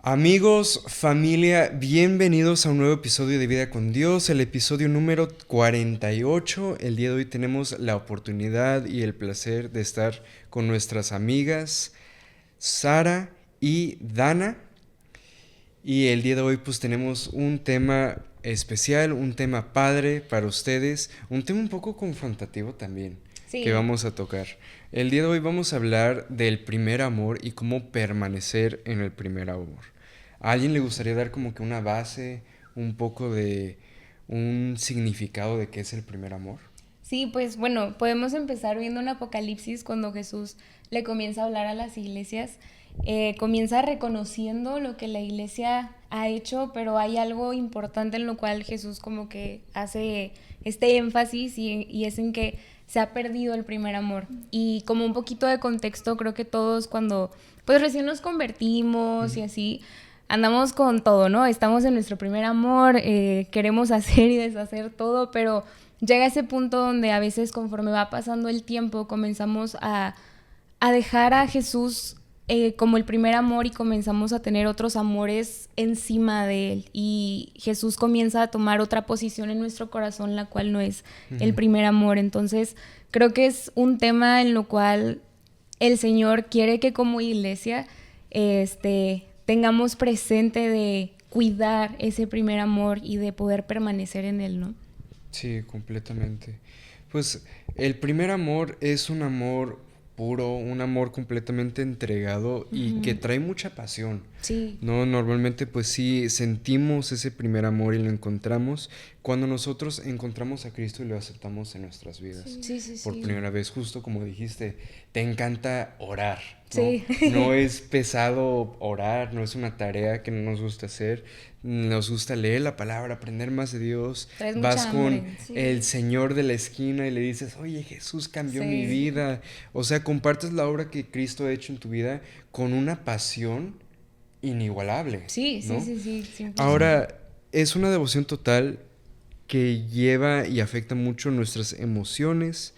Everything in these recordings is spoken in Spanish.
Amigos, familia, bienvenidos a un nuevo episodio de Vida con Dios, el episodio número 48. El día de hoy tenemos la oportunidad y el placer de estar con nuestras amigas Sara y Dana. Y el día de hoy pues tenemos un tema especial, un tema padre para ustedes, un tema un poco confrontativo también que Sí, vamos a tocar. El día de hoy vamos a hablar del primer amor y cómo permanecer en el primer amor. ¿A alguien le gustaría dar como que una base, un poco de un significado de qué es el primer amor? sí, pues bueno, podemos empezar viendo un Apocalipsis cuando Jesús le comienza a hablar a las iglesias, comienza reconociendo lo que la iglesia ha hecho, pero hay algo importante en lo cual Jesús como que hace este énfasis y es en que se ha perdido el primer amor. Y como un poquito de contexto, creo que todos cuando pues recién nos convertimos y así, andamos con todo, ¿no? Estamos en nuestro primer amor, queremos hacer y deshacer todo, pero llega ese punto donde a veces conforme va pasando el tiempo comenzamos a dejar a Jesús como el primer amor y comenzamos a tener otros amores encima de él. Y Jesús comienza a tomar otra posición en nuestro corazón, la cual no es el Ujú. primer amor. Entonces, creo que es un tema en lo cual el Señor quiere que como iglesia tengamos presente de cuidar ese primer amor y de poder permanecer en él, ¿no? Sí, completamente. Pues el primer amor es un amor puro, un amor completamente entregado y que Ujú. trae mucha pasión. Sí, No, normalmente pues sí sentimos ese primer amor y lo encontramos cuando nosotros encontramos a Cristo y lo aceptamos en nuestras vidas. sí, sí, Por sí. primera vez, justo como dijiste, te encanta orar, ¿no? Sí. No es pesado orar, no es una tarea que no nos gusta hacer, nos gusta leer la palabra, aprender más de Dios. Traes Vas mucha con hambre. el Sí. Señor de la esquina y le dices, oye, Jesús cambió mi Sí. vida. O sea, compartes la obra que Cristo ha hecho en tu vida con una pasión inigualable, Sí, sí, ¿no? sí, sí, 100%. Ahora, es una devoción total que lleva y afecta mucho nuestras emociones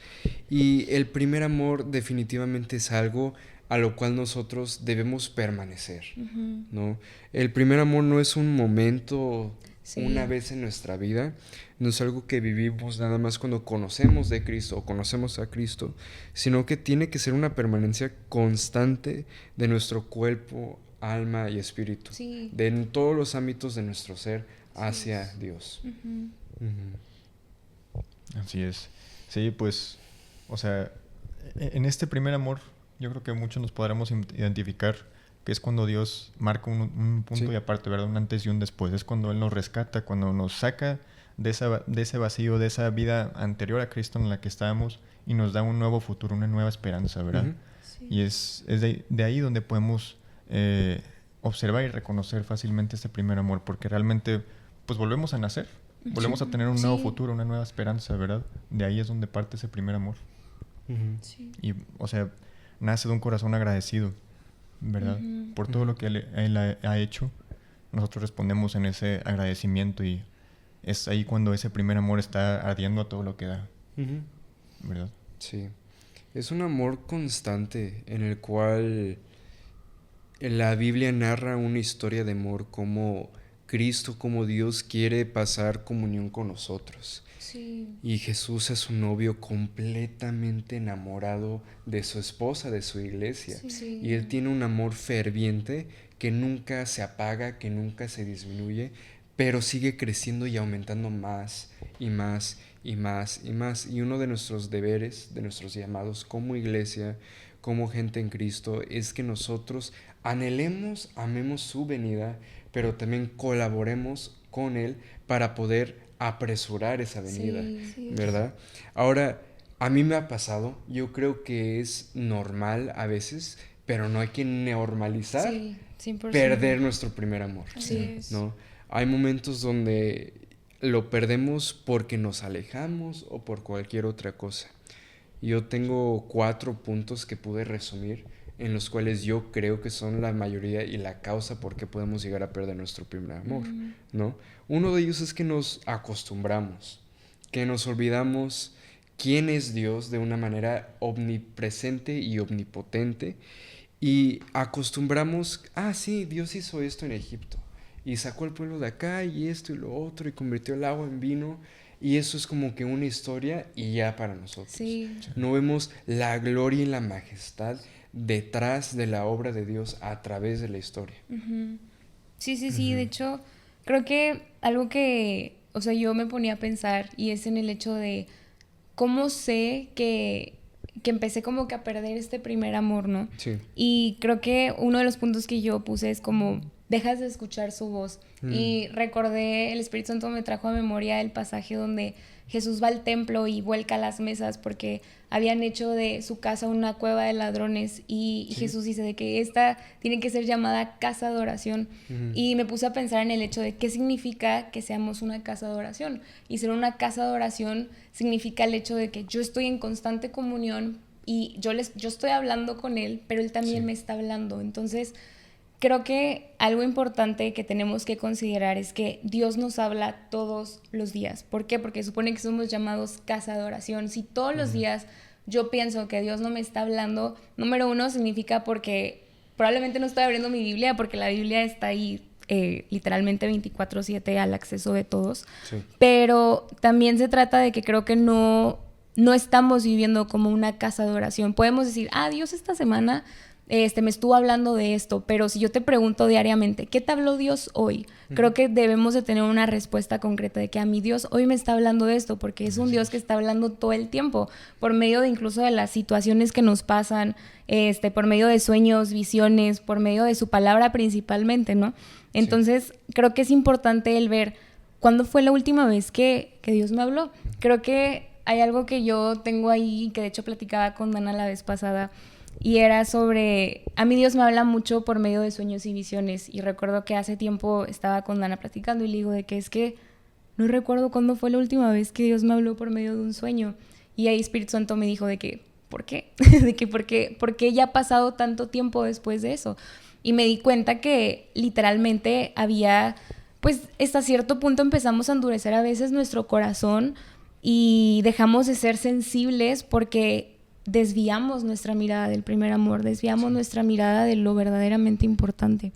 y el primer amor definitivamente es algo a lo cual nosotros debemos permanecer, Ujú. ¿no? El primer amor no es un momento una Sí, vez en nuestra vida, no es algo que vivimos nada más cuando conocemos de Cristo o conocemos a Cristo, sino que tiene que ser una permanencia constante de nuestro cuerpo, alma y espíritu, sí, de en todos los ámbitos de nuestro ser sí hacia es. Dios. Ujú. Ujú. Así es. Sí, pues, o sea, en este primer amor, yo creo que muchos nos podremos identificar que es cuando Dios marca un punto Sí. y aparte, ¿verdad? Un antes y un después. Es cuando Él nos rescata, cuando nos saca de ese vacío, de esa vida anterior a Cristo en la que estábamos y nos da un nuevo futuro, una nueva esperanza, ¿verdad? Ujú. Y Sí. es de ahí donde podemos observar y reconocer fácilmente este primer amor, porque realmente, pues volvemos a nacer. Volvemos a Ujú. tener un nuevo Sí, futuro, una nueva esperanza, ¿verdad? De ahí es donde parte ese primer amor. Ujú. sí. Y, o sea, nace de un corazón agradecido, ¿verdad? Ujú. Por todo Ujú. lo que él ha hecho, nosotros respondemos en ese agradecimiento y es ahí cuando ese primer amor está ardiendo a todo lo que da, Ujú. ¿verdad? Sí. Es un amor constante en el cual la Biblia narra una historia de amor como Cristo, como Dios quiere pasar comunión con nosotros. Sí. Y Jesús es un novio completamente enamorado de su esposa, de su iglesia. Y él Sí. tiene un amor ferviente que nunca se apaga, que nunca se disminuye, pero sigue creciendo y aumentando más y más y más y más. Y uno de nuestros deberes, de nuestros llamados como iglesia, como gente en Cristo, es que nosotros anhelemos, amemos su venida, pero también colaboremos con Él para poder apresurar esa venida, Sí. ¿verdad? Ahora, a mí me ha pasado, yo creo que es normal a veces, pero no hay que normalizar Sí, 100%. perder nuestro primer amor, Así Sí. es. ¿no? Hay momentos donde lo perdemos porque nos alejamos o por cualquier otra cosa. Yo tengo 4 puntos que pude resumir en los cuales yo creo que son la mayoría y la causa por qué podemos llegar a perder nuestro primer amor, Ujú. ¿no? Uno de ellos es que nos acostumbramos, que nos olvidamos quién es Dios de una manera omnipresente y omnipotente Y acostumbramos, sí, Dios hizo esto en Egipto y sacó al pueblo de acá y esto y lo otro y convirtió el agua en vino, y eso es como que una historia y ya para nosotros. Sí. No vemos la gloria y la majestad detrás de la obra de Dios a través de la historia. Uh-huh. Sí. De hecho, creo que algo que, o sea, yo me ponía a pensar, y es en el hecho de cómo sé que empecé como que a perder este primer amor, ¿no? Sí. Y creo que uno de los puntos que yo puse es como dejas de escuchar su voz. Y recordé, el Espíritu Santo me trajo a memoria el pasaje donde Jesús va al templo y vuelca las mesas porque habían hecho de su casa una cueva de ladrones, y Jesús dice de que esta tiene que ser llamada casa de oración. Y me puse a pensar en el hecho de qué significa que seamos una casa de oración. Y ser una casa de oración significa el hecho de que yo estoy en constante comunión y yo estoy hablando con Él, pero Él también me está hablando. Entonces, creo que algo importante que tenemos que considerar es que Dios nos habla todos los días. ¿Por qué? Porque supone que somos llamados casa de oración. Si todos los días yo pienso que Dios no me está hablando, número uno, significa porque probablemente no estoy abriendo mi Biblia, porque la Biblia está ahí literalmente 24/7 al acceso de todos. Sí. Pero también se trata de que creo que no estamos viviendo como una casa de oración. Podemos decir, Dios esta semana me estuvo hablando de esto, pero si yo te pregunto diariamente, ¿qué te habló Dios hoy? Creo que debemos de tener una respuesta concreta de que a mi Dios hoy me está hablando de esto, porque es un Dios que está hablando todo el tiempo, por medio de incluso de las situaciones que nos pasan, por medio de sueños, visiones, por medio de su palabra principalmente, ¿no? Entonces, creo que es importante el ver cuándo fue la última vez que Dios me habló. Creo que hay algo que yo tengo ahí, que de hecho platicaba con Dana la vez pasada, y era sobre, a mí Dios me habla mucho por medio de sueños y visiones, y recuerdo que hace tiempo estaba con Dana platicando y le digo de que es que no recuerdo cuándo fue la última vez que Dios me habló por medio de un sueño, y ahí Espíritu Santo me dijo de que, ¿por qué? de que ¿por qué ya ha pasado tanto tiempo después de eso? Y me di cuenta que literalmente había, pues hasta cierto punto empezamos a endurecer a veces nuestro corazón y dejamos de ser sensibles porque desviamos nuestra mirada del primer amor, desviamos nuestra mirada de lo verdaderamente importante.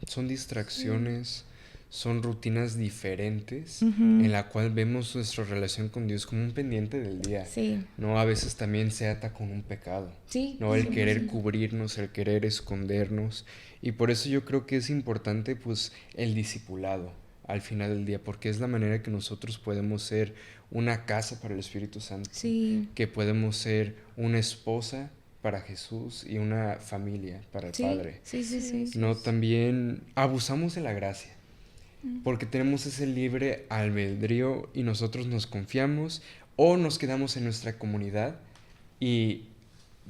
Son distracciones, son rutinas diferentes en la cual vemos nuestra relación con Dios como un pendiente del día. Sí. No, a veces también se ata con un pecado. Sí. No, el querer cubrirnos, el querer escondernos. Y por eso yo creo que es importante, pues, el discipulado al final del día, porque es la manera que nosotros podemos ser una casa para el Espíritu Santo. Sí. Que podemos ser una esposa para Jesús y una familia para el Padre. Sí. No, también abusamos de la gracia, porque tenemos ese libre albedrío y nosotros nos confiamos o nos quedamos en nuestra comunidad y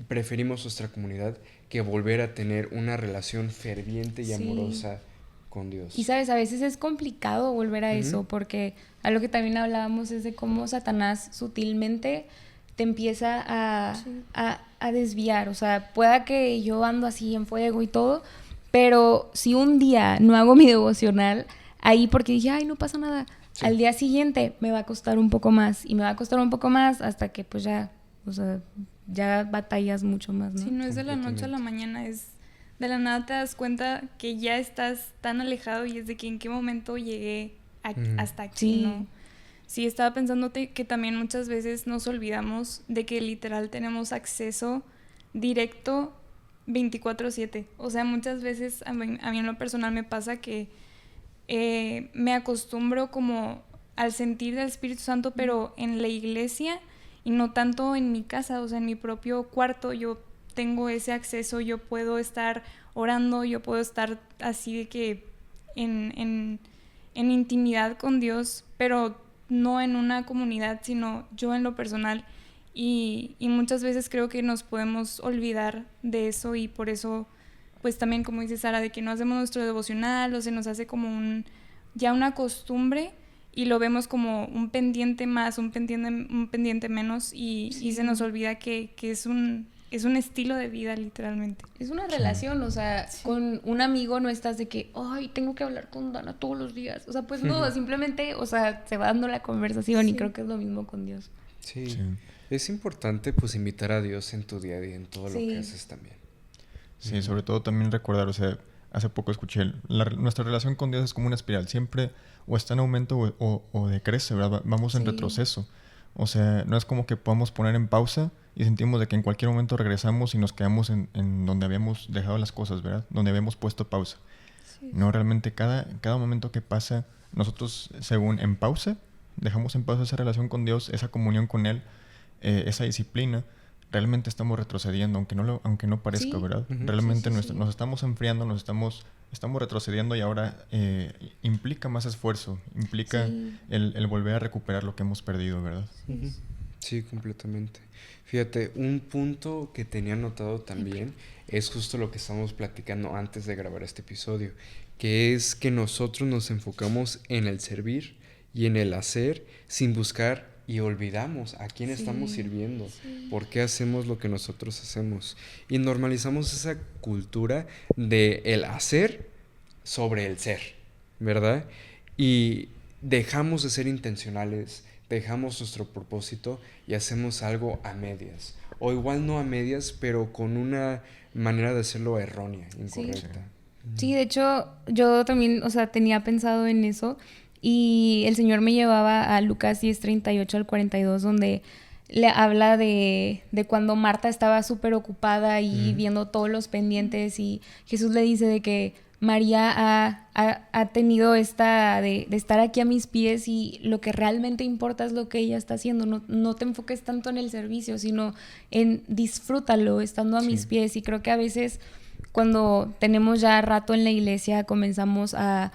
preferimos nuestra comunidad que volver a tener una relación ferviente y amorosa con Dios. Y sabes, a veces es complicado volver a eso, porque algo que también hablábamos es de cómo Satanás sutilmente te empieza a desviar. O sea, pueda que yo ando así en fuego y todo, pero si un día no hago mi devocional ahí porque dije, ay, no pasa nada, al día siguiente me va a costar un poco más y me va a costar un poco más hasta que pues ya, o sea, ya batallas mucho más, ¿no? Sí, no es de la noche a la mañana, es de la nada te das cuenta que ya estás tan alejado y es de que en qué momento llegué hasta aquí, ¿no? Sí, estaba pensando que también muchas veces nos olvidamos de que literal tenemos acceso directo 24/7. O sea, muchas veces a mí en lo personal me pasa que me acostumbro como al sentir del Espíritu Santo, pero en la iglesia y no tanto en mi casa, o sea, en mi propio cuarto yo tengo ese acceso, yo puedo estar orando, yo puedo estar así de que en intimidad con Dios, pero no en una comunidad, sino yo en lo personal. Y muchas veces creo que nos podemos olvidar de eso y por eso, pues también como dice Sara, de que no hacemos nuestro devocional o se nos hace como ya una costumbre y lo vemos como un pendiente más, un pendiente menos y se nos olvida que es un estilo de vida, literalmente. Es una relación, o sea, con un amigo no estás de que, ay, tengo que hablar con Dana todos los días. O sea, pues no, simplemente, o sea, se va dando la conversación y creo que es lo mismo con Dios. Sí. Es importante, pues, invitar a Dios en tu día a día, en todo lo que haces también. Sí, sobre todo también recordar, o sea, hace poco escuché, nuestra relación con Dios es como una espiral, siempre o está en aumento o decrece, ¿verdad? Vamos en retroceso. O sea, no es como que podamos poner en pausa y sentimos de que en cualquier momento regresamos y nos quedamos en donde habíamos dejado las cosas, ¿verdad? Donde habíamos puesto pausa. Sí. No, realmente cada momento que pasa, nosotros según en pausa, dejamos en pausa esa relación con Dios, esa comunión con Él, esa disciplina, realmente estamos retrocediendo, aunque no parezca, ¿verdad? Realmente nos estamos enfriando, nos estamos retrocediendo y ahora implica más esfuerzo, implica el volver a recuperar lo que hemos perdido, ¿verdad? Sí, completamente. Fíjate, un punto que tenía anotado también es justo lo que estábamos platicando antes de grabar este episodio, que es que nosotros nos enfocamos en el servir y en el hacer sin buscar y olvidamos a quién estamos sirviendo, por qué hacemos lo que nosotros hacemos y normalizamos esa cultura de el hacer sobre el ser, ¿verdad? Y dejamos de ser intencionales, dejamos nuestro propósito y hacemos algo a medias, o igual no a medias, pero con una manera de hacerlo errónea, incorrecta. Sí, de hecho yo también, o sea, tenía pensado en eso. Y el Señor me llevaba a Lucas 10:38 al 42, donde le habla de cuando Marta estaba súper ocupada y viendo todos los pendientes, y Jesús le dice de que María ha tenido esta de estar aquí a mis pies y lo que realmente importa es lo que ella está haciendo. No te enfoques tanto en el servicio, sino en disfrútalo estando a mis pies. Y creo que a veces cuando tenemos ya rato en la iglesia comenzamos a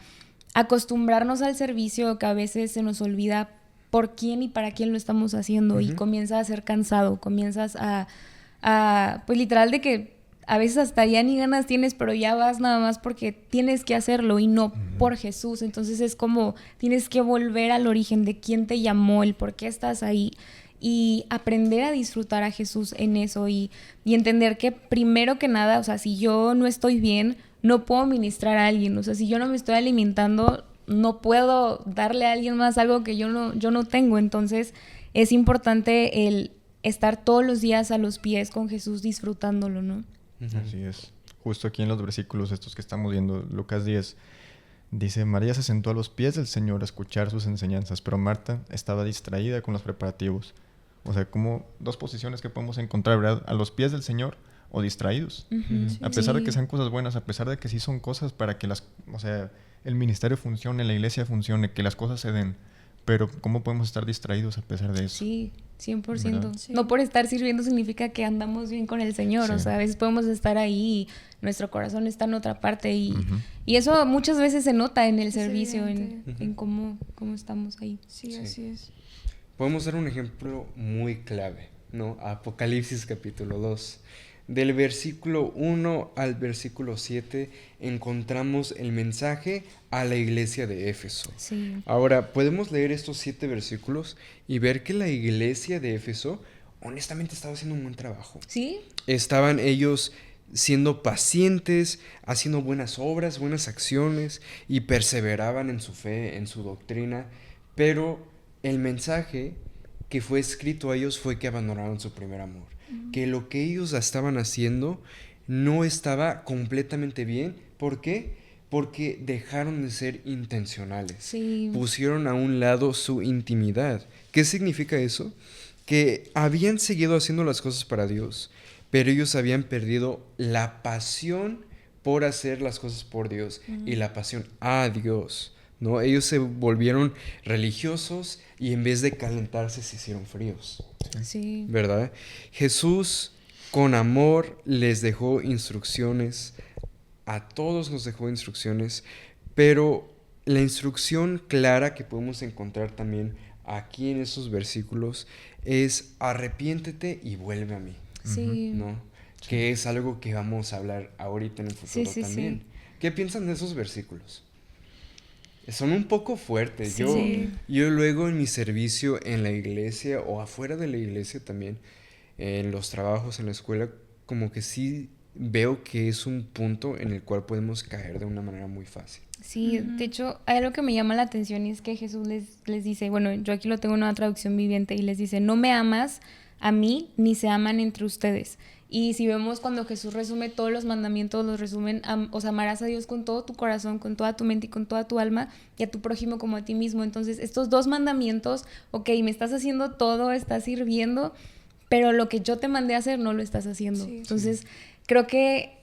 acostumbrarnos al servicio, que a veces se nos olvida por quién y para quién lo estamos haciendo, y comienza a ser cansado, comienzas a pues literal de que a veces hasta ya ni ganas tienes, pero ya vas nada más porque tienes que hacerlo y no por Jesús. Entonces es como tienes que volver al origen de quién te llamó, el por qué estás ahí, y aprender a disfrutar a Jesús en eso y entender que primero que nada, o sea, si yo no estoy bien, no puedo ministrar a alguien. O sea, si yo no me estoy alimentando, no puedo darle a alguien más algo que yo no tengo. Entonces es importante el estar todos los días a los pies con Jesús disfrutándolo, ¿no? Así es. Justo aquí en los versículos estos que estamos viendo, Lucas 10, dice: María se sentó a los pies del Señor a escuchar sus enseñanzas, pero Marta estaba distraída con los preparativos. O sea, como dos posiciones que podemos encontrar, ¿verdad? A los pies del Señor o distraídos. A pesar de que sean cosas buenas, a pesar de que sí son cosas para que el ministerio funcione, la iglesia funcione, que las cosas se den. Pero ¿cómo podemos estar distraídos a pesar de eso? Sí, 100%. Sí. No por estar sirviendo significa que andamos bien con el Señor. O sea, a veces podemos estar ahí y nuestro corazón está en otra parte. Y eso muchas veces se nota en el servicio, en cómo estamos ahí. Sí, así es. Podemos dar un ejemplo muy clave, ¿no? Apocalipsis capítulo 2. Del versículo 1 al versículo 7 encontramos el mensaje a la iglesia de Éfeso. Sí. Ahora, podemos leer estos 7 versículos y ver que la iglesia de Éfeso honestamente estaba haciendo un buen trabajo. ¿Sí? Estaban ellos siendo pacientes, haciendo buenas obras, buenas acciones, y perseveraban en su fe, en su doctrina, pero el mensaje que fue escrito a ellos fue que abandonaron su primer amor, que lo que ellos estaban haciendo no estaba completamente bien. ¿Por qué? Porque dejaron de ser intencionales. Sí. Pusieron a un lado su intimidad. ¿Qué significa eso? Que habían seguido haciendo las cosas para Dios, pero ellos habían perdido la pasión por hacer las cosas por Dios y la pasión a Dios, ¿no? Ellos se volvieron religiosos y en vez de calentarse se hicieron fríos. Sí. ¿Verdad? Jesús con amor les dejó instrucciones, a todos nos dejó instrucciones, pero la instrucción clara que podemos encontrar también aquí en esos versículos es: arrepiéntete y vuelve a mí. Sí. ¿No? Sí. Que es algo que vamos a hablar ahorita en el futuro también. Sí. ¿Qué piensan de esos versículos? Son un poco fuertes. Sí. Yo luego en mi servicio en la iglesia o afuera de la iglesia también, en los trabajos, en la escuela, como que sí veo que es un punto en el cual podemos caer de una manera muy fácil. Sí, de hecho, hay algo que me llama la atención y es que Jesús les dice, bueno, yo aquí lo tengo en una traducción viviente y les dice: no me amas a mí ni se aman entre ustedes. Y si vemos cuando Jesús resume todos los mandamientos, los resumen, o sea, amarás a Dios con todo tu corazón, con toda tu mente y con toda tu alma, y a tu prójimo como a ti mismo. Entonces, estos 2 mandamientos, ok, me estás haciendo todo, estás sirviendo, pero lo que yo te mandé a hacer no lo estás haciendo. Sí, entonces, creo que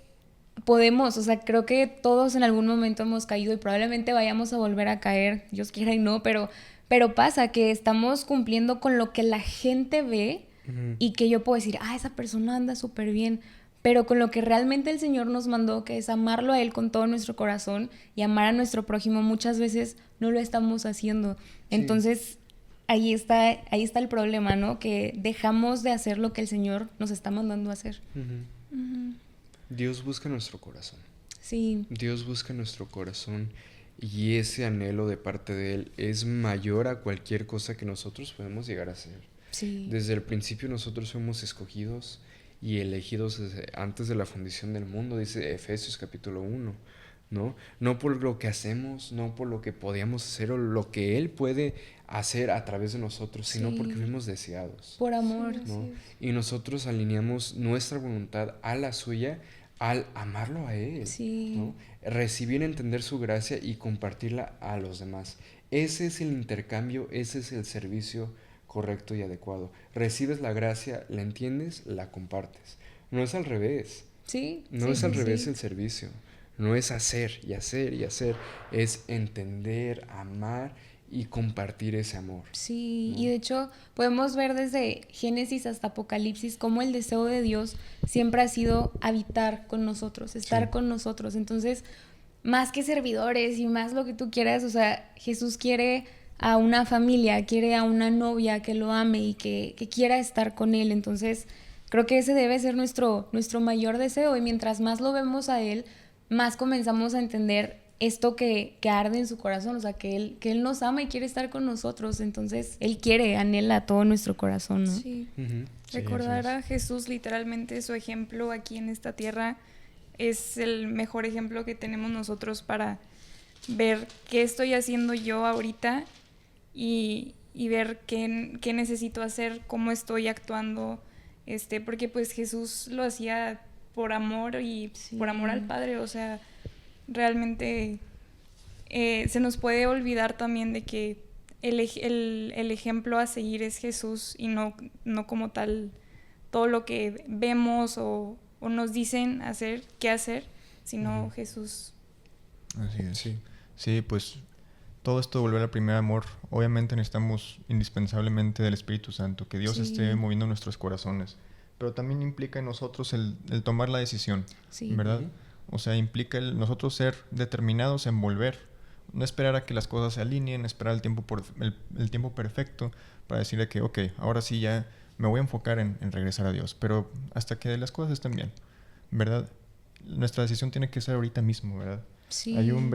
podemos, o sea, creo que todos en algún momento hemos caído y probablemente vayamos a volver a caer, Dios quiera y no, pero pasa que estamos cumpliendo con lo que la gente ve y que yo puedo decir, esa persona anda súper bien, pero con lo que realmente el Señor nos mandó, que es amarlo a Él con todo nuestro corazón y amar a nuestro prójimo, muchas veces no lo estamos haciendo. Entonces, ahí está el problema, ¿no? Que dejamos de hacer lo que el Señor nos está mandando a hacer. Dios busca nuestro corazón. Sí. Dios busca nuestro corazón y ese anhelo de parte de Él es mayor a cualquier cosa que nosotros podemos llegar a hacer. Sí. Desde el principio nosotros fuimos escogidos y elegidos antes de la fundación del mundo, dice Efesios capítulo 1, ¿no? No por lo que hacemos, no por lo que podíamos hacer o lo que Él puede hacer a través de nosotros, sino porque fuimos deseados. Por amor. ¿No? Y nosotros alineamos nuestra voluntad a la suya al amarlo a Él, ¿no? Recibir, entender su gracia y compartirla a los demás. Ese es el intercambio, ese es el servicio correcto y adecuado. Recibes la gracia, la entiendes, la compartes. No es al revés. No es al revés el servicio. No es hacer y hacer y hacer. Es entender, amar y compartir ese amor. Sí, ¿no? Y de hecho podemos ver desde Génesis hasta Apocalipsis cómo el deseo de Dios siempre ha sido habitar con nosotros, estar con nosotros. Entonces, más que servidores y más lo que tú quieras, o sea, Jesús quiere a una familia, quiere a una novia que lo ame y que quiera estar con Él. Entonces, creo que ese debe ser nuestro mayor deseo, y mientras más lo vemos a Él, más comenzamos a entender esto que arde en su corazón, o sea, que él nos ama y quiere estar con nosotros. Entonces, Él anhela todo nuestro corazón, ¿no? Sí. Recordar a Jesús, literalmente su ejemplo aquí en esta tierra, es el mejor ejemplo que tenemos nosotros para ver qué estoy haciendo yo ahorita y ver qué necesito hacer, cómo estoy actuando, porque pues Jesús lo hacía por amor y por amor al Padre. O sea, realmente se nos puede olvidar también de que el ejemplo a seguir es Jesús y no como tal todo lo que vemos o nos dicen qué hacer, sino Jesús. Así es. Sí, pues todo esto de volver al primer amor, obviamente necesitamos indispensablemente del Espíritu Santo, que Dios esté moviendo nuestros corazones, pero también implica en nosotros el tomar la decisión, ¿verdad? O sea, implica nosotros ser determinados en volver, no esperar a que las cosas se alineen, esperar el tiempo perfecto para decirle que, ok, ahora sí ya me voy a enfocar en regresar a Dios, pero hasta que las cosas estén bien, ¿verdad? Nuestra decisión tiene que ser ahorita mismo, ¿verdad? Sí. Hay unos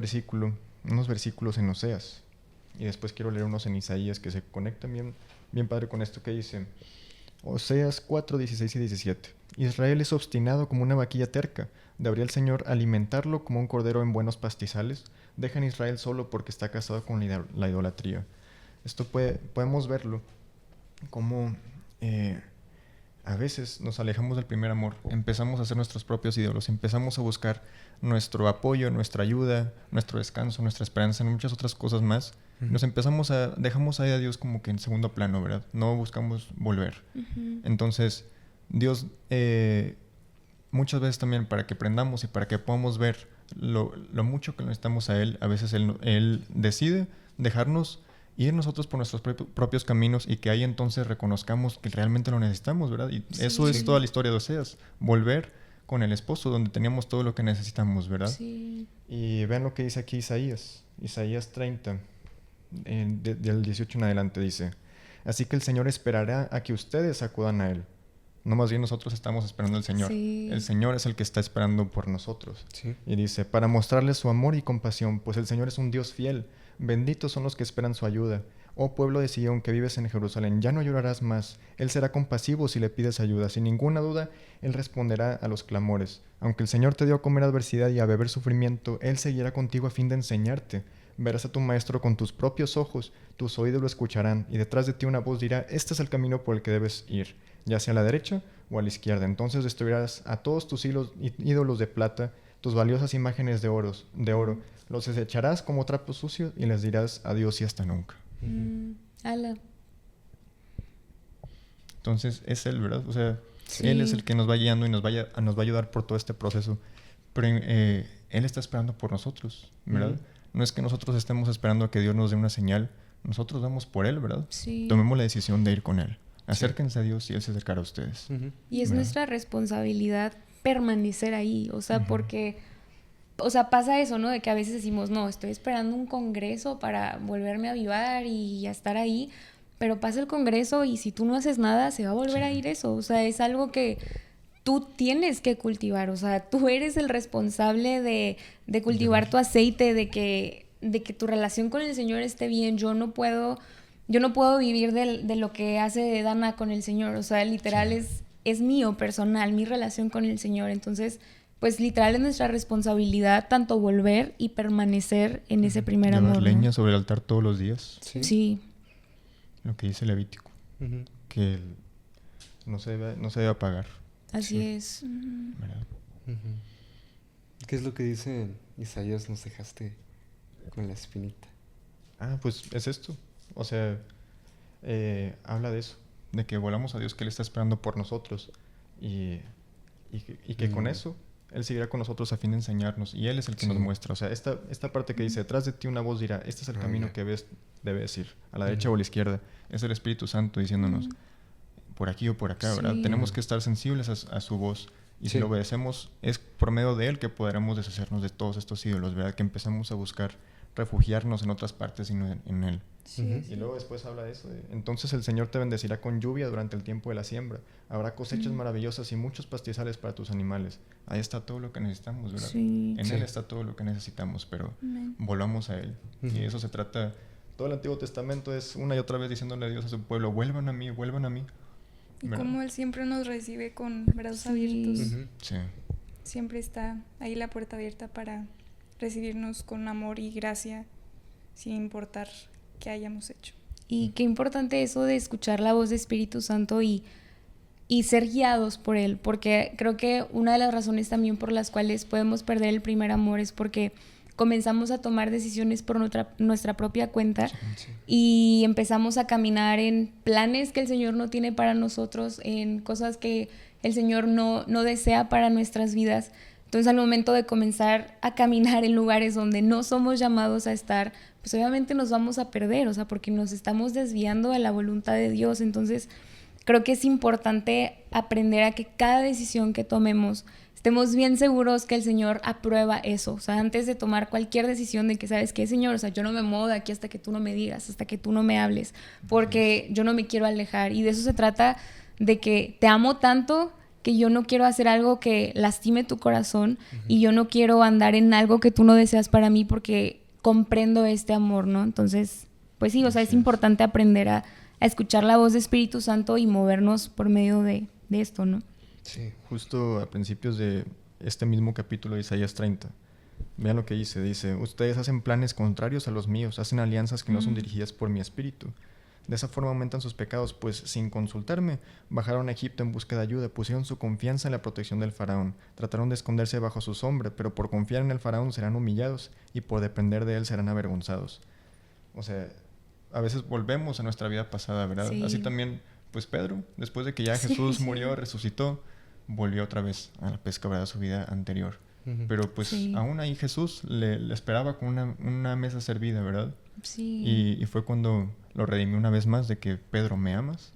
versículos en Oseas, y después quiero leer unos en Isaías que se conectan bien padre con esto que dice Oseas 4, 16 y 17. Israel es obstinado como una vaquilla terca. ¿Debería el Señor alimentarlo como un cordero en buenos pastizales? Dejan a Israel solo porque está casado con la idolatría. Esto podemos verlo como a veces nos alejamos del primer amor, empezamos a hacer nuestros propios ídolos, empezamos a buscar nuestro apoyo, nuestra ayuda, nuestro descanso, nuestra esperanza en muchas otras cosas más. Dejamos ahí a Dios como que en segundo plano, ¿verdad? No buscamos volver. Entonces, Dios muchas veces también, para que aprendamos y para que podamos ver lo mucho que necesitamos a Él, a veces Él decide dejarnos ir nosotros por nuestros propios caminos, y que ahí entonces reconozcamos que realmente lo necesitamos, ¿verdad? Y eso es toda la historia de Oseas, volver con el esposo donde teníamos todo lo que necesitamos, ¿verdad? Sí. Y vean lo que dice aquí Isaías 30, del 18 en adelante, dice: así que el Señor esperará a que ustedes acudan a Él. No, más bien nosotros estamos esperando al Señor. El Señor es el que está esperando por nosotros. Y dice: para mostrarles su amor y compasión, pues el Señor es un Dios fiel. Benditos son los que esperan su ayuda. Oh pueblo de Sion, que vives en Jerusalén, ya no llorarás más. Él será compasivo si le pides ayuda. Sin ninguna duda, Él responderá a los clamores. Aunque el Señor te dio a comer adversidad y a beber sufrimiento, Él seguirá contigo a fin de enseñarte. Verás a tu maestro con tus propios ojos, tus oídos lo escucharán, y detrás de ti una voz dirá: este es el camino por el que debes ir. ya sea a la derecha o a la izquierda. Entonces destruirás a todos tus ídolos de plata, tus valiosas imágenes de oro. Los desecharás como trapos sucios y les dirás adiós y hasta nunca. Ala. Entonces es Él, ¿verdad? O sea, Sí. Él es el que nos va guiando y nos va a ayudar por todo este proceso. Pero Él está esperando por nosotros, ¿verdad? No es que nosotros estemos esperando a que Dios nos dé una señal. Nosotros vamos por Él, ¿verdad? Sí. Tomemos la decisión de ir con Él. Acérquense a Dios y Él se acercará a ustedes. Y es ¿verdad? nuestra responsabilidad permanecer ahí, o sea, porque, o sea, pasa eso, ¿no? De que a veces decimos, no, estoy esperando un congreso para volverme a avivar y ya estar ahí, pero pasa el congreso y si tú no haces nada, se va a volver a ir eso, o sea, es algo que tú tienes que cultivar, o sea, tú eres el responsable de cultivar tu aceite, de que tu relación con el Señor esté bien. Yo no puedo vivir de lo que hace Dana con el Señor, o sea, literal es mío, personal, mi relación con el Señor. Entonces, pues literal es nuestra responsabilidad tanto volver y permanecer en ese primer Llevar amor, leña ¿no? sobre el altar todos los días. Sí. Lo que dice Levítico. Que no se debe apagar. Así es. ¿Verdad? ¿Qué es lo que dice Isaías? Nos dejaste con la espinita. Pues es esto. O sea, habla de eso. De que volamos a Dios, que Él está esperando por nosotros. Y que con eso Él seguirá con nosotros a fin de enseñarnos. Y Él es el que nos muestra. O sea, esta parte que dice, detrás de ti una voz dirá, este es el camino que debes ir. A la derecha o a la izquierda. Es el Espíritu Santo diciéndonos, por aquí o por acá, ¿verdad? Tenemos que estar sensibles a su voz. Y si lo obedecemos, es por medio de Él que podremos deshacernos de todos estos ídolos, ¿verdad? Que empezamos a buscar refugiarnos en otras partes y no en Él. Y luego después habla de eso. Entonces el Señor te bendecirá con lluvia durante el tiempo de la siembra. Habrá cosechas maravillosas y muchos pastizales para tus animales. Ahí está todo lo que necesitamos, ¿verdad? En Él está todo lo que necesitamos, pero volvamos a Él. Y de eso se trata. Todo el Antiguo Testamento es una y otra vez diciéndole a Dios a su pueblo, vuelvan a mí, vuelvan a mí. Y ¿verdad? como Él siempre nos recibe con brazos abiertos. Sí. Siempre está ahí la puerta abierta para recibirnos con amor y gracia, sin importar qué hayamos hecho. Y qué importante eso de escuchar la voz de Espíritu Santo y ser guiados por Él, porque creo que una de las razones también por las cuales podemos perder el primer amor es porque comenzamos a tomar decisiones por nuestra propia cuenta y empezamos a caminar en planes que el Señor no tiene para nosotros, en cosas que el Señor no desea para nuestras vidas. Entonces, al momento de comenzar a caminar en lugares donde no somos llamados a estar, pues obviamente nos vamos a perder, o sea, porque nos estamos desviando de la voluntad de Dios. Entonces, creo que es importante aprender a que cada decisión que tomemos estemos bien seguros que el Señor aprueba eso. O sea, antes de tomar cualquier decisión de que, ¿sabes qué, Señor? O sea, yo no me muevo de aquí hasta que tú no me digas, hasta que tú no me hables, porque yo no me quiero alejar. Y de eso se trata, de que te amo tanto que yo no quiero hacer algo que lastime tu corazón y yo no quiero andar en algo que tú no deseas para mí porque comprendo este amor, ¿no? Entonces, pues sí, o sea, es importante aprender a escuchar la voz de Espíritu Santo y movernos por medio de esto, ¿no? Sí. Justo a principios de este mismo capítulo de Isaías 30. Vean lo que dice, ustedes hacen planes contrarios a los míos, hacen alianzas que no son dirigidas por mi espíritu. De esa forma aumentan sus pecados, pues sin consultarme, bajaron a Egipto en busca de ayuda, pusieron su confianza en la protección del faraón, trataron de esconderse bajo su sombra, pero por confiar en el faraón serán humillados y por depender de él serán avergonzados. O sea, a veces volvemos a nuestra vida pasada, ¿verdad? Sí. Así también, pues Pedro, después de que ya Jesús murió, resucitó, volvió otra vez a la pesca, ¿verdad? A su vida anterior. Pero pues aún ahí Jesús le esperaba con una mesa servida, ¿verdad? Sí. Y fue cuando lo redimió una vez más de que, Pedro, ¿me amas?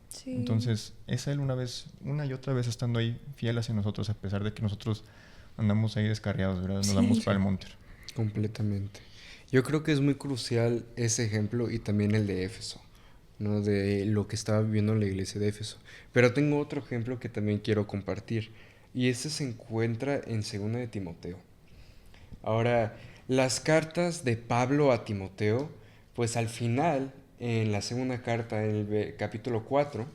Sí. Entonces es Él una y otra vez estando ahí fiel hacia nosotros, a pesar de que nosotros andamos ahí descarriados, ¿verdad? Nos damos para el monte. Completamente. Yo creo que es muy crucial ese ejemplo y también el de Éfeso, ¿no? De lo que estaba viviendo la iglesia de Éfeso. Pero tengo otro ejemplo que también quiero compartir. Y este se encuentra en 2 de Timoteo. Ahora, las cartas de Pablo a Timoteo, pues al final, en la segunda carta, en el capítulo 4,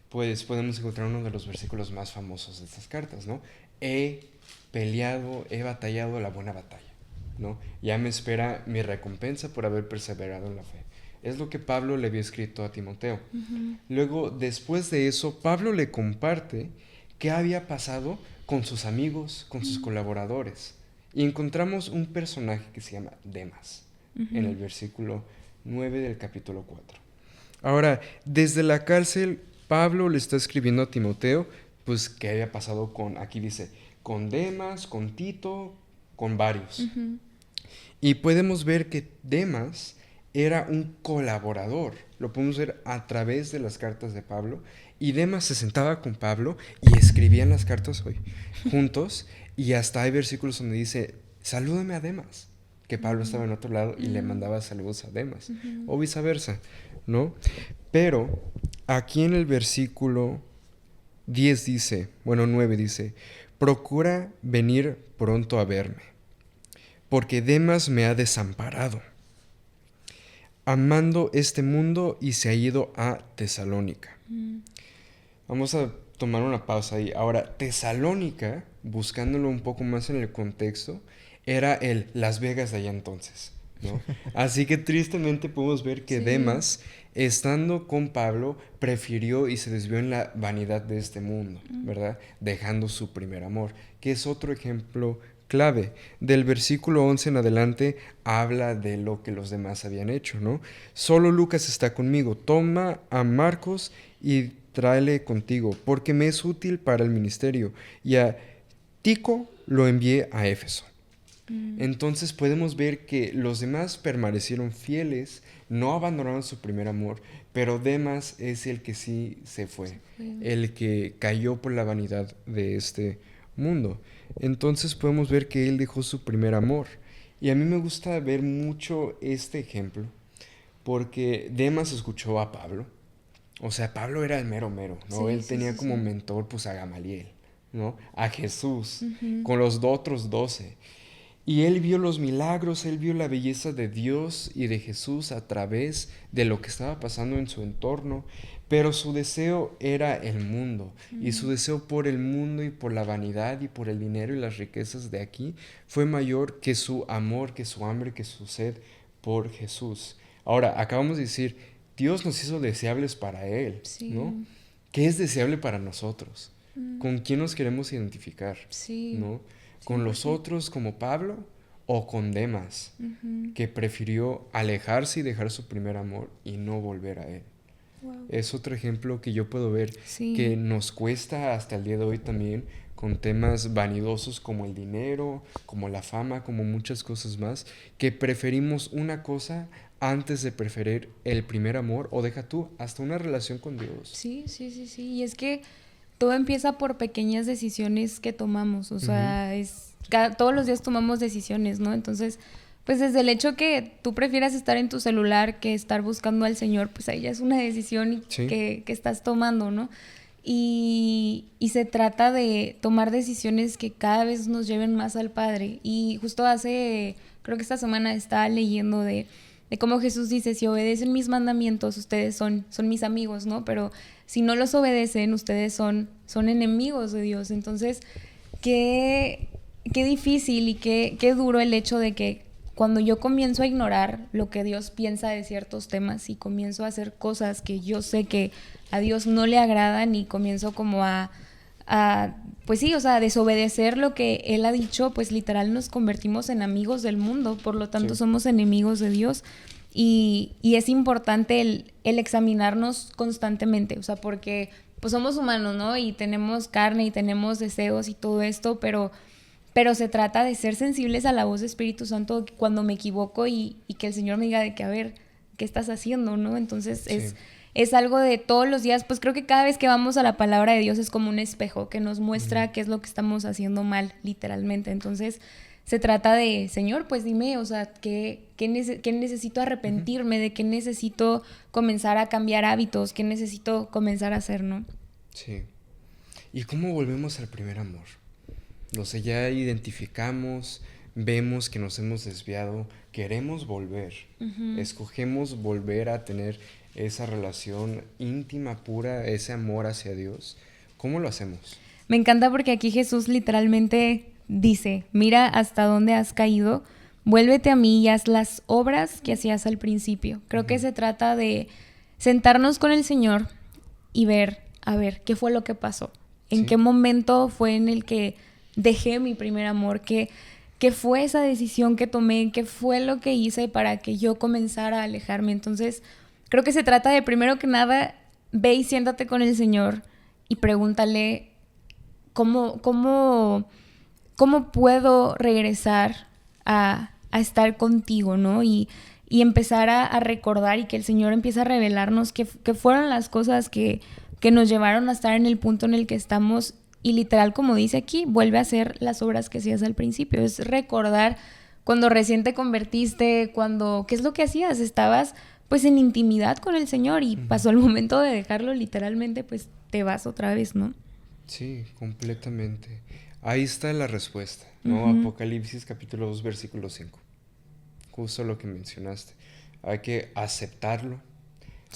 pues podemos encontrar uno de los versículos más famosos de estas cartas, ¿no? He batallado la buena batalla, ¿no? Ya me espera mi recompensa por haber perseverado en la fe. Es lo que Pablo le había escrito a Timoteo. Luego, después de eso, Pablo le comparte qué había pasado con sus amigos, con sus colaboradores. Y encontramos un personaje que se llama Demas, en el versículo 9 del capítulo 4. Ahora, desde la cárcel, Pablo le está escribiendo a Timoteo, pues, qué había pasado con, aquí dice, con Demas, con Tito, con varios. Y podemos ver que Demas era un colaborador. Lo podemos ver a través de las cartas de Pablo. Y Demas se sentaba con Pablo y escribían las cartas juntos. Y hasta hay versículos donde dice, salúdame a Demas. Que Pablo estaba en otro lado y le mandaba saludos a Demas. O viceversa, ¿no? Pero aquí en el versículo 10 dice, 9 dice, procura venir pronto a verme, porque Demas me ha desamparado, amando este mundo y se ha ido a Tesalónica. Vamos a tomar una pausa ahí. Ahora, Tesalónica, buscándolo un poco más en el contexto, era el Las Vegas de allá entonces, ¿no? Así que tristemente podemos ver que Demas, estando con Pablo, prefirió y se desvió en la vanidad de este mundo, ¿verdad? Dejando su primer amor, que es otro ejemplo clave. Del versículo 11 en adelante habla de lo que los demás habían hecho, ¿no? Solo Lucas está conmigo. Toma a Marcos y tráele contigo, porque me es útil para el ministerio. Y a Tico lo envié a Éfeso. Entonces podemos ver que los demás permanecieron fieles, no abandonaron su primer amor, pero Demas es el que sí se fue, el que cayó por la vanidad de este mundo. Entonces podemos ver que él dejó su primer amor. Y a mí me gusta ver mucho este ejemplo, porque Demas escuchó a Pablo. O sea, Pablo era el mero, ¿no? Él tenía como mentor pues a Gamaliel, ¿no? A Jesús, con los otros 12. Y él vio los milagros, él vio la belleza de Dios y de Jesús a través de lo que estaba pasando en su entorno, pero su deseo era el mundo, y su deseo por el mundo y por la vanidad y por el dinero y las riquezas de aquí fue mayor que su amor, que su hambre, que su sed por Jesús. Ahora, acabamos de decir, Dios nos hizo deseables para Él, ¿no? ¿Qué es deseable para nosotros? ¿Con quién nos queremos identificar? ¿No? ¿Con los otros como Pablo o con Demas, que prefirió alejarse y dejar su primer amor y no volver a Él? Es otro ejemplo que yo puedo ver que nos cuesta hasta el día de hoy también, con temas vanidosos como el dinero, como la fama, como muchas cosas más, que preferimos una cosa antes de preferir el primer amor, o deja tú, hasta una relación con Dios. Sí. Y es que todo empieza por pequeñas decisiones que tomamos, o sea, todos los días tomamos decisiones, ¿no? Entonces, pues desde el hecho que tú prefieras estar en tu celular que estar buscando al Señor, pues ahí ya es una decisión que estás tomando, ¿no? Y se trata de tomar decisiones que cada vez nos lleven más al Padre. Y justo creo que esta semana estaba leyendo de cómo Jesús dice, si obedecen mis mandamientos, ustedes son mis amigos, ¿no? Pero si no los obedecen, ustedes son enemigos de Dios. Entonces, qué difícil y qué duro el hecho de que cuando yo comienzo a ignorar lo que Dios piensa de ciertos temas y comienzo a hacer cosas que yo sé que a Dios no le agradan, y comienzo como pues sí, o sea, desobedecer lo que Él ha dicho, pues literal nos convertimos en amigos del mundo, por lo tanto somos enemigos de Dios. Y es importante el examinarnos constantemente, o sea, porque pues somos humanos, ¿no? Y tenemos carne y tenemos deseos y todo esto, pero se trata de ser sensibles a la voz del Espíritu Santo cuando me equivoco y que el Señor me diga de que, a ver, ¿qué estás haciendo, no? Entonces es algo de todos los días, pues creo que cada vez que vamos a la palabra de Dios es como un espejo que nos muestra qué es lo que estamos haciendo mal, literalmente. Entonces se trata de, Señor, pues dime, o sea, ¿qué necesito arrepentirme? ¿De qué necesito comenzar a cambiar hábitos? ¿Qué necesito comenzar a hacer, no? Sí. ¿Y cómo volvemos al primer amor? O sea, ya identificamos, vemos que nos hemos desviado, queremos volver, escogemos volver a tener esa relación íntima, pura, ese amor hacia Dios. ¿Cómo lo hacemos? Me encanta porque aquí Jesús literalmente dice, mira hasta dónde has caído, vuélvete a mí y haz las obras que hacías al principio. Creo que se trata de sentarnos con el Señor y ver, a ver, ¿qué fue lo que pasó? ¿En qué momento fue en el que dejé mi primer amor? ¿Qué fue esa decisión que tomé? ¿Qué fue lo que hice para que yo comenzara a alejarme? Entonces, creo que se trata de, primero que nada, ve y siéntate con el Señor y pregúntale cómo puedo regresar a estar contigo, ¿no? Y empezar a recordar y que el Señor empiece a revelarnos qué fueron las cosas que nos llevaron a estar en el punto en el que estamos. Y literal, como dice aquí, vuelve a hacer las obras que hacías al principio. Es recordar cuando recién te convertiste, ¿qué es lo que hacías? Estabas pues en intimidad con el Señor y pasó el momento de dejarlo, literalmente pues te vas otra vez, ¿no? Sí, completamente. Ahí está la respuesta, ¿no? Apocalipsis capítulo 2, versículo 5. Justo lo que mencionaste. Hay que aceptarlo,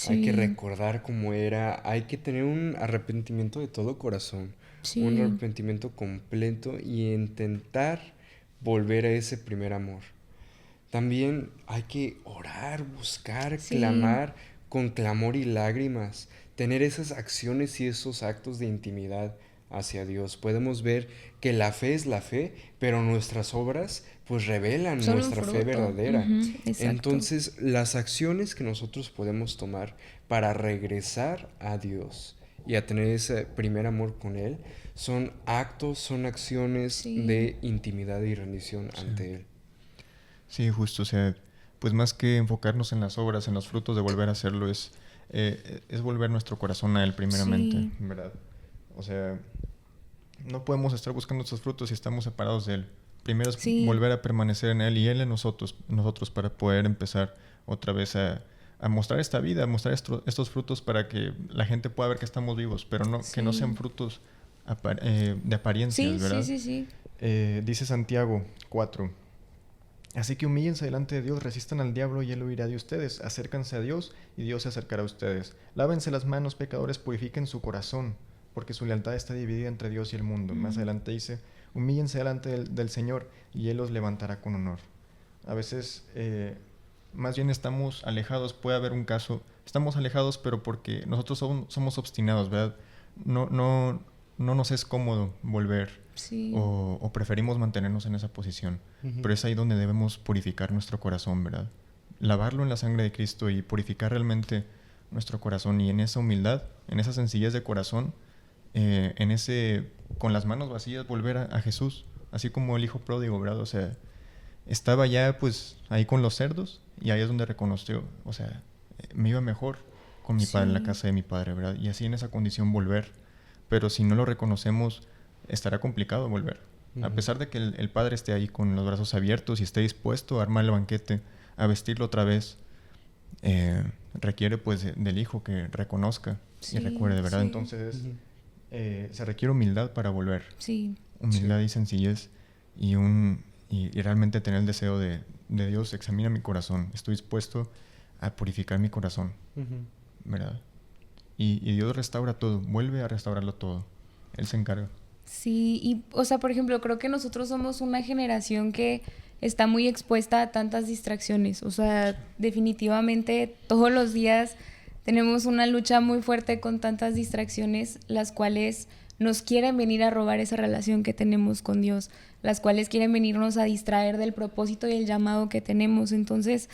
hay que recordar cómo era, hay que tener un arrepentimiento de todo corazón, un arrepentimiento completo y intentar volver a ese primer amor. También hay que orar, buscar, clamar con clamor y lágrimas, tener esas acciones y esos actos de intimidad hacia Dios. Podemos ver que la fe es la fe, pero nuestras obras pues revelan nuestra fe verdadera. Entonces, las acciones que nosotros podemos tomar para regresar a Dios y a tener ese primer amor con Él son actos, son acciones de intimidad y rendición ante Él. Sí, justo, o sea, pues más que enfocarnos en las obras, en los frutos de volver a hacerlo, es volver nuestro corazón a Él primeramente, ¿verdad? O sea, no podemos estar buscando estos frutos si estamos separados de Él. Primero es volver a permanecer en Él y Él en nosotros para poder empezar otra vez a mostrar esta vida, a mostrar estos frutos para que la gente pueda ver que estamos vivos, pero no que no sean frutos de apariencias, ¿verdad? Sí. Dice Santiago 4. Así que humíllense delante de Dios, resistan al diablo y él huirá de ustedes. Acércanse a Dios y Dios se acercará a ustedes. Lávense las manos, pecadores, purifiquen su corazón, porque su lealtad está dividida entre Dios y el mundo. Más adelante dice, humíllense delante del Señor y Él los levantará con honor. A veces, más bien estamos alejados, puede haber un caso, estamos alejados pero porque nosotros somos obstinados, ¿verdad? No nos es cómodo volver. O preferimos mantenernos en esa posición. Pero es ahí donde debemos purificar nuestro corazón, ¿verdad? Lavarlo en la sangre de Cristo y purificar realmente nuestro corazón. Y en esa humildad, en esa sencillez de corazón, con las manos vacías, volver a Jesús. Así como el hijo pródigo, ¿verdad? O sea, estaba ya pues ahí con los cerdos y ahí es donde reconoció, o sea, me iba mejor con mi padre en la casa de mi padre, ¿verdad? Y así en esa condición volver. Pero si no lo reconocemos, estará complicado volver. A pesar de que el padre esté ahí con los brazos abiertos y esté dispuesto a armar el banquete, a vestirlo otra vez, requiere pues del hijo que reconozca y recuerde, ¿verdad? Entonces se requiere humildad para volver. Humildad y sencillez y realmente tener el deseo de Dios, examina mi corazón, estoy dispuesto a purificar mi corazón, ¿verdad? Y Dios restaura todo, vuelve a restaurarlo todo. Él se encarga. Sí, y o sea, por ejemplo, creo que nosotros somos una generación que está muy expuesta a tantas distracciones. O sea, definitivamente todos los días tenemos una lucha muy fuerte con tantas distracciones, las cuales nos quieren venir a robar esa relación que tenemos con Dios, las cuales quieren venirnos a distraer del propósito y el llamado que tenemos. Entonces,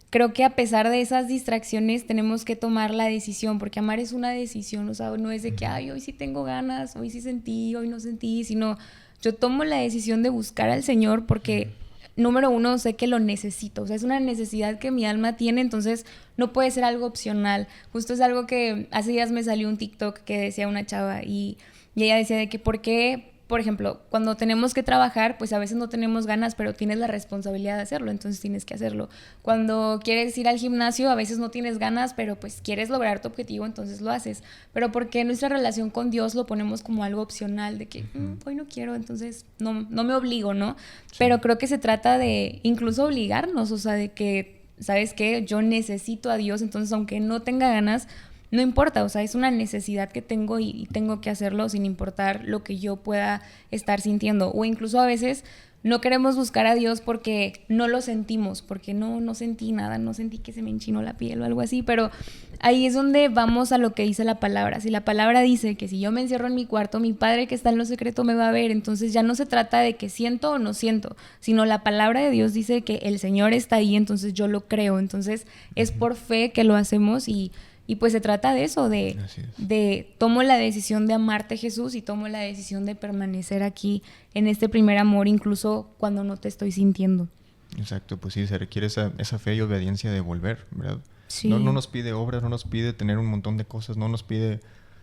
creo que a pesar de esas distracciones tenemos que tomar la decisión, porque amar es una decisión, o sea, no es de que, ay, hoy sí tengo ganas, hoy sí sentí, hoy no sentí, sino yo tomo la decisión de buscar al Señor porque, número uno, sé que lo necesito, o sea, es una necesidad que mi alma tiene, entonces no puede ser algo opcional. Justo es algo que hace días me salió un TikTok que decía una chava y ella decía de que por qué, por ejemplo, cuando tenemos que trabajar, pues a veces no tenemos ganas, pero tienes la responsabilidad de hacerlo, entonces tienes que hacerlo. Cuando quieres ir al gimnasio, a veces no tienes ganas, pero pues quieres lograr tu objetivo, entonces lo haces. Pero ¿por qué nuestra relación con Dios lo ponemos como algo opcional? De que hoy no quiero, entonces no me obligo, ¿no? Sí. Pero creo que se trata de incluso obligarnos, o sea, de que, ¿sabes qué? Yo necesito a Dios, entonces aunque no tenga ganas, no importa, o sea, es una necesidad que tengo y tengo que hacerlo sin importar lo que yo pueda estar sintiendo. O incluso a veces no queremos buscar a Dios porque no lo sentimos, porque no sentí nada, no sentí que se me enchinó la piel o algo así, pero ahí es donde vamos a lo que dice la palabra. Si la palabra dice que si yo me encierro en mi cuarto, mi Padre que está en lo secreto me va a ver, entonces ya no se trata de que siento o no siento, sino la palabra de Dios dice que el Señor está ahí, entonces yo lo creo, entonces es por fe que lo hacemos y pues se trata de eso, de tomo la decisión de amarte, Jesús, y tomo la decisión de permanecer aquí en este primer amor, incluso cuando no te estoy sintiendo. Exacto, pues sí, se requiere esa fe y obediencia de volver, ¿verdad? Sí. No nos pide obras, no nos pide tener un montón de cosas, no nos pide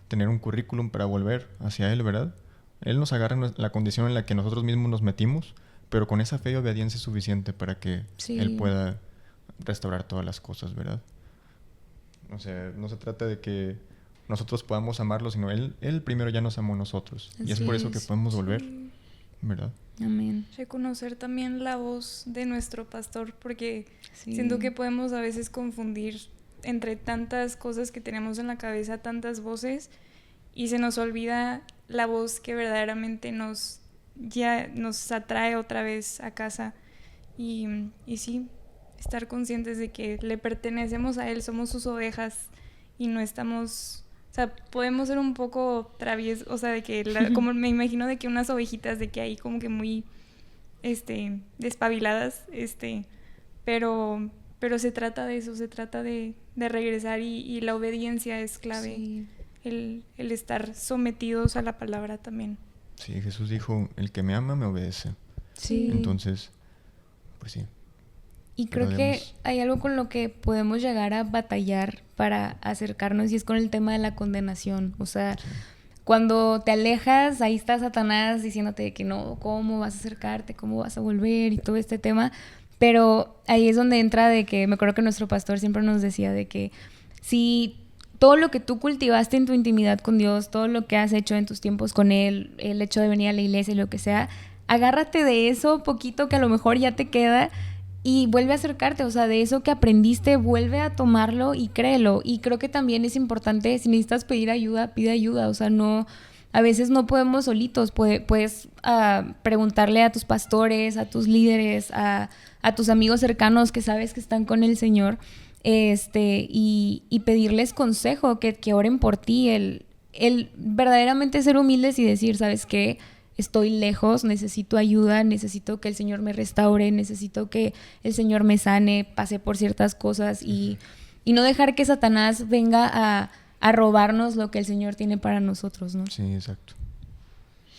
tener un currículum para volver hacia Él, ¿verdad? Él nos agarra en la condición en la que nosotros mismos nos metimos, pero con esa fe y obediencia es suficiente para que Él pueda restaurar todas las cosas, ¿verdad? O sea, no se trata de que nosotros podamos amarlo, sino Él primero ya nos amó a nosotros. Así y es por eso que podemos volver, ¿verdad? Amén. Reconocer también la voz de nuestro pastor, porque siento que podemos a veces confundir entre tantas cosas que tenemos en la cabeza, tantas voces, y se nos olvida la voz que verdaderamente nos atrae otra vez a casa. Y sí, estar conscientes de que le pertenecemos a Él, somos sus ovejas y no estamos... O sea, podemos ser un poco traviesos, o sea, de que, como me imagino de que unas ovejitas de que hay como que muy, despabiladas, pero se trata de eso, se trata de regresar y la obediencia es clave, sí. el estar sometidos a la palabra también. Sí, Jesús dijo, el que me ama me obedece. Sí. Entonces, pues sí. Y creo que hay algo con lo que podemos llegar a batallar para acercarnos y es con el tema de la condenación. O sea, cuando te alejas, ahí está Satanás diciéndote que no, cómo vas a acercarte, cómo vas a volver y todo este tema. Pero ahí es donde entra de que, me acuerdo que nuestro pastor siempre nos decía de que si todo lo que tú cultivaste en tu intimidad con Dios, todo lo que has hecho en tus tiempos con Él, el hecho de venir a la iglesia y lo que sea, agárrate de eso poquito que a lo mejor ya te queda y vuelve a acercarte, o sea, de eso que aprendiste, vuelve a tomarlo y créelo. Y creo que también es importante, si necesitas pedir ayuda, pide ayuda, o sea, no, a veces no podemos solitos, puedes preguntarle a tus pastores, a tus líderes, a tus amigos cercanos que sabes que están con el Señor, y pedirles consejo, que oren por ti, el verdaderamente ser humildes y decir, ¿sabes qué? Estoy lejos, necesito ayuda, necesito que el Señor me restaure, necesito que el Señor me sane, pase por ciertas cosas y no dejar que Satanás venga a robarnos lo que el Señor tiene para nosotros, ¿no? Sí, exacto.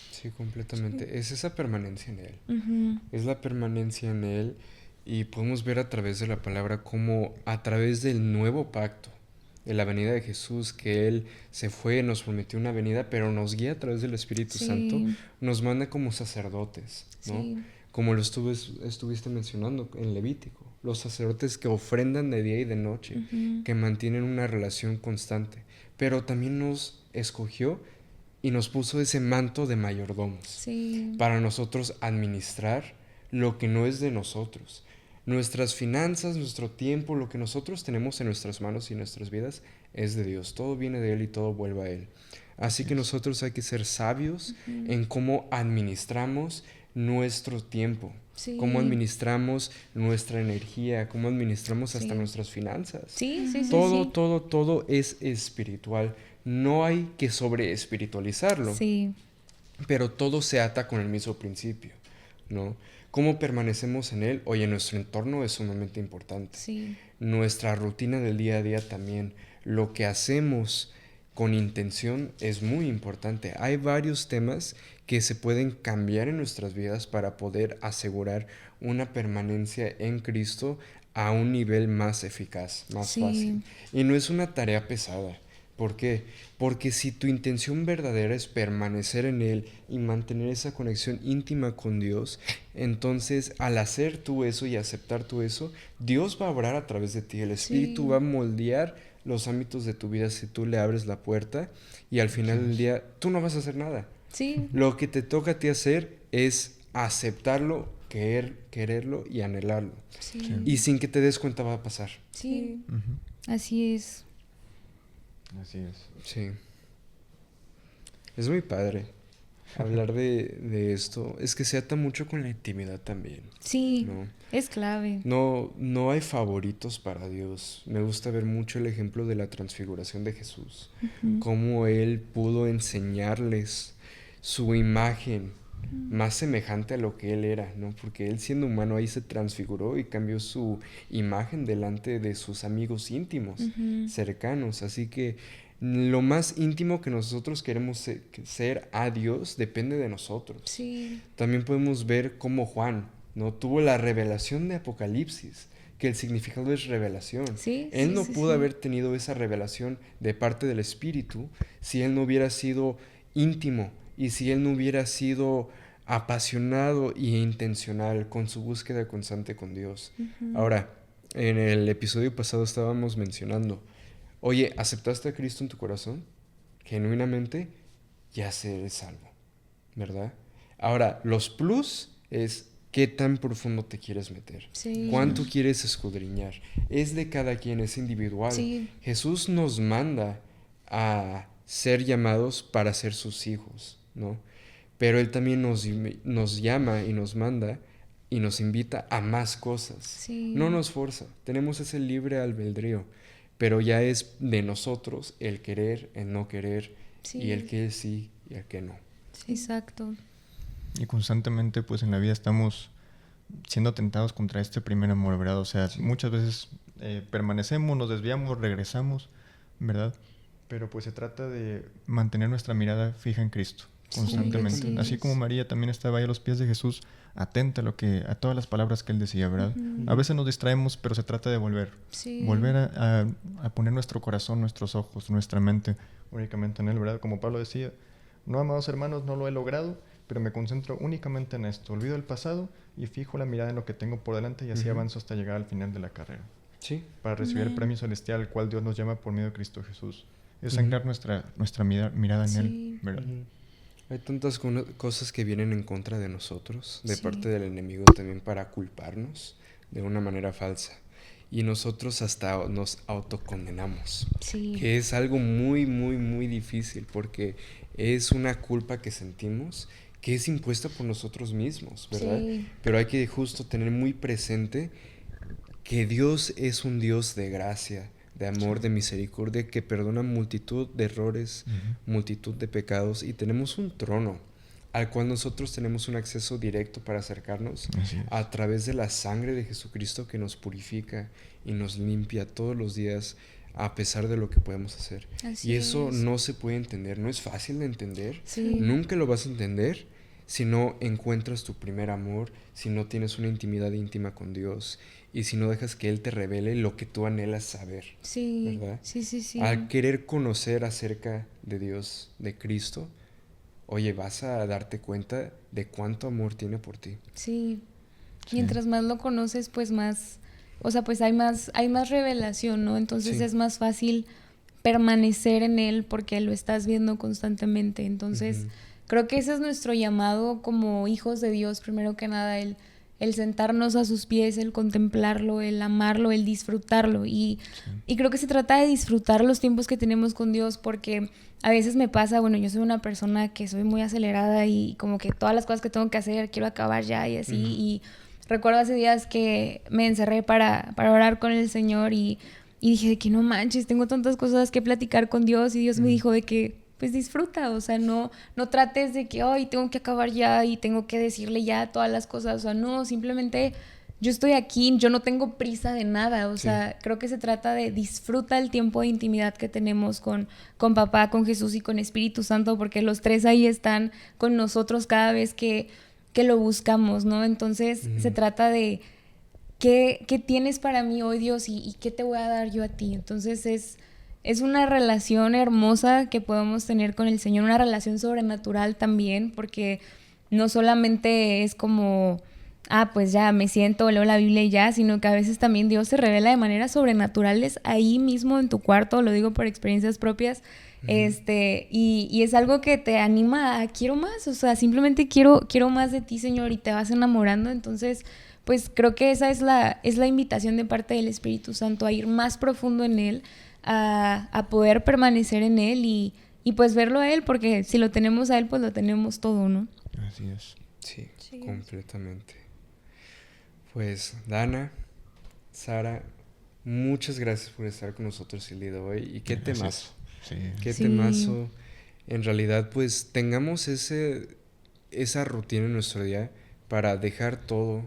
Sí, completamente. Sí. Es esa permanencia en Él. Uh-huh. Es la permanencia en Él y podemos ver a través de la palabra cómo a través del nuevo pacto, de la venida de Jesús, que Él se fue, nos prometió una venida, pero nos guía a través del Espíritu Santo, nos manda como sacerdotes, ¿no? Sí. Como lo estuviste mencionando en Levítico, los sacerdotes que ofrendan de día y de noche, uh-huh. que mantienen una relación constante, pero también nos escogió y nos puso ese manto de mayordomos, para nosotros administrar lo que no es de nosotros. Nuestras finanzas, nuestro tiempo, lo que nosotros tenemos en nuestras manos y en nuestras vidas es de Dios. Todo viene de Él y todo vuelve a Él. Así que nosotros hay que ser sabios en cómo administramos nuestro tiempo, cómo administramos nuestra energía, cómo administramos hasta nuestras finanzas. Todo es espiritual. No hay que sobreespiritualizarlo, pero todo se ata con el mismo principio, ¿no? Cómo permanecemos en Él, oye, nuestro entorno es sumamente importante. Nuestra rutina del día a día también. Lo que hacemos con intención es muy importante. Hay varios temas que se pueden cambiar en nuestras vidas para poder asegurar una permanencia en Cristo a un nivel más eficaz, más fácil. Y no es una tarea pesada. ¿Por qué? Porque si tu intención verdadera es permanecer en Él y mantener esa conexión íntima con Dios, entonces al hacer tú eso y aceptar tú eso, Dios va a obrar a través de ti. El Espíritu va a moldear los ámbitos de tu vida si tú le abres la puerta y al final del día tú no vas a hacer nada. Lo que te toca a ti hacer es aceptarlo, quererlo y anhelarlo. Y sin que te des cuenta va a pasar. Así es. Así es. Sí. Es muy padre. hablar de esto es que se ata mucho con la intimidad también. Sí, ¿no? es clave. No hay favoritos para Dios. Me gusta ver mucho el ejemplo de la transfiguración de Jesús. Cómo Él pudo enseñarles su imagen más semejante a lo que Él era, ¿no? Porque Él, siendo humano, ahí se transfiguró y cambió su imagen delante de sus amigos íntimos, cercanos. Así que lo más íntimo que nosotros queremos ser a Dios depende de nosotros. Sí. También podemos ver cómo Juan, ¿no? tuvo la revelación de Apocalipsis, que el significado es revelación. Sí, Él sí, no sí, pudo sí. haber tenido esa revelación de parte del Espíritu si él no hubiera sido íntimo y si él no hubiera sido apasionado e intencional con su búsqueda constante con Dios. Ahora, en el episodio pasado estábamos mencionando, oye, ¿aceptaste a Cristo en tu corazón? Genuinamente, ya eres salvo, ¿verdad? Ahora, los plus es qué tan profundo te quieres meter, Sí. cuánto quieres escudriñar. Es de cada quien, es individual. Sí. Jesús nos manda a ser llamados para ser sus hijos, ¿no? Pero Él también nos llama y nos manda y nos invita a más cosas. Sí. No nos forza, tenemos ese libre albedrío, pero ya es de nosotros el querer, el no querer, Sí. y el que sí y el que no. Sí, exacto. Y constantemente, pues en la vida estamos siendo tentados contra este primer amor, ¿verdad? O sea, muchas veces permanecemos, nos desviamos, regresamos, ¿verdad? Pero pues se trata de mantener nuestra mirada fija en Cristo constantemente. Sí, Así como María también estaba ahí a los pies de Jesús, atenta a todas las palabras que él decía, ¿verdad? A veces nos distraemos, pero se trata de volver. Sí. Volver a poner nuestro corazón, nuestros ojos, nuestra mente únicamente en él, ¿verdad? Como Pablo decía, no, amados hermanos, no lo he logrado, pero me concentro únicamente en esto. Olvido el pasado y fijo la mirada en lo que tengo por delante y así avanzo hasta llegar al final de la carrera. Sí. Para recibir el premio celestial al cual Dios nos llama por medio de Cristo Jesús. Es anclar nuestra mirada en él, ¿verdad? Hay tantas cosas que vienen en contra de nosotros, de Sí. parte del enemigo también, para culparnos de una manera falsa. Y nosotros hasta nos autocondenamos. Sí. Que es algo muy, muy, muy difícil, porque es una culpa que sentimos que es impuesta por nosotros mismos, ¿verdad? Sí. Pero hay que justo tener muy presente que Dios es un Dios de gracia, de amor, de misericordia, que perdona multitud de errores, multitud de pecados, y tenemos un trono al cual nosotros tenemos un acceso directo para acercarnos a través de la sangre de Jesucristo, que nos purifica y nos limpia todos los días a pesar de lo que podemos hacer. Así y eso es. no se puede entender, no es fácil de entender. Sí. Nunca lo vas a entender si no encuentras tu primer amor, si no tienes una intimidad íntima con Dios y si no dejas que Él te revele lo que tú anhelas saber. Sí. ¿Verdad? Sí, sí, sí. Al querer conocer acerca de Dios, de Cristo, oye, vas a darte cuenta de cuánto amor tiene por ti. Sí. Mientras más lo conoces, pues más, o sea, pues hay más revelación, ¿no? Entonces Sí. es más fácil permanecer en él porque lo estás viendo constantemente. Entonces, creo que ese es nuestro llamado como hijos de Dios, primero que nada, el sentarnos a sus pies, el contemplarlo, el amarlo, el disfrutarlo. Y creo que se trata de disfrutar los tiempos que tenemos con Dios, porque a veces me pasa, bueno, yo soy una persona que soy muy acelerada y como que todas las cosas que tengo que hacer quiero acabar ya y así. Y recuerdo hace días que me encerré para orar con el Señor y dije de que no manches, tengo tantas cosas que platicar con Dios, y Dios me dijo de que pues disfruta, o sea, no trates de que hoy tengo que acabar ya y tengo que decirle ya todas las cosas, o sea, no, simplemente yo estoy aquí, yo no tengo prisa de nada, o sea, creo que se trata de disfruta el tiempo de intimidad que tenemos con Papá, con Jesús y con Espíritu Santo, porque los tres ahí están con nosotros cada vez que lo buscamos, ¿no? Entonces se trata de ¿qué tienes para mí hoy, Dios, y qué te voy a dar yo a ti? Entonces es una relación hermosa que podemos tener con el Señor, una relación sobrenatural también, porque no solamente es como, pues ya me siento, leo la Biblia y ya, sino que a veces también Dios se revela de maneras sobrenaturales ahí mismo en tu cuarto, lo digo por experiencias propias, y es algo que te anima a quiero más, o sea, simplemente quiero más de ti, Señor, y te vas enamorando. Entonces, pues creo que esa es la invitación de parte del Espíritu Santo, a ir más profundo en Él, a poder permanecer en Él y y pues verlo a Él, porque si lo tenemos a Él, pues lo tenemos todo, ¿no? Así es. Sí, Sí. completamente. Pues, Dana, Sara, muchas gracias por estar con nosotros el día de hoy. Y qué Gracias. temazo. Sí. Qué Sí. temazo. En realidad, pues, tengamos esa rutina en nuestro día para dejar todo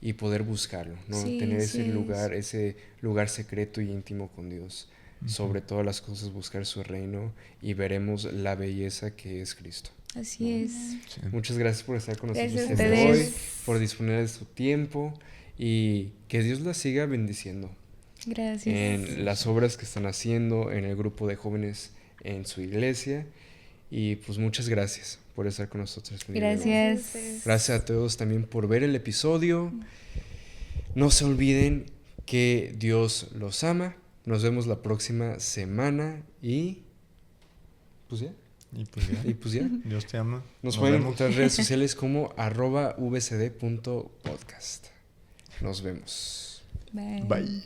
y poder buscarlo, ¿no? Sí, Tener sí ese lugar secreto y íntimo con Dios. Sobre todas las cosas, buscar su reino y veremos la belleza que es Cristo. Así es. Sí. Muchas gracias por estar con nosotros Gracias el a día de hoy, ustedes. por disponer de su tiempo y que Dios la siga bendiciendo Gracias. en las obras que están haciendo, en el grupo de jóvenes en su iglesia. Y pues muchas gracias por estar con nosotros el día de hoy. Gracias. Gracias a todos también por ver el episodio. No se olviden que Dios los ama. Nos vemos la próxima semana y pues ya. Y pues ya. Y pues ya. Dios te ama. Nos pueden vemos. encontrar en redes sociales como @vcd.podcast. Nos vemos. Bye. Bye.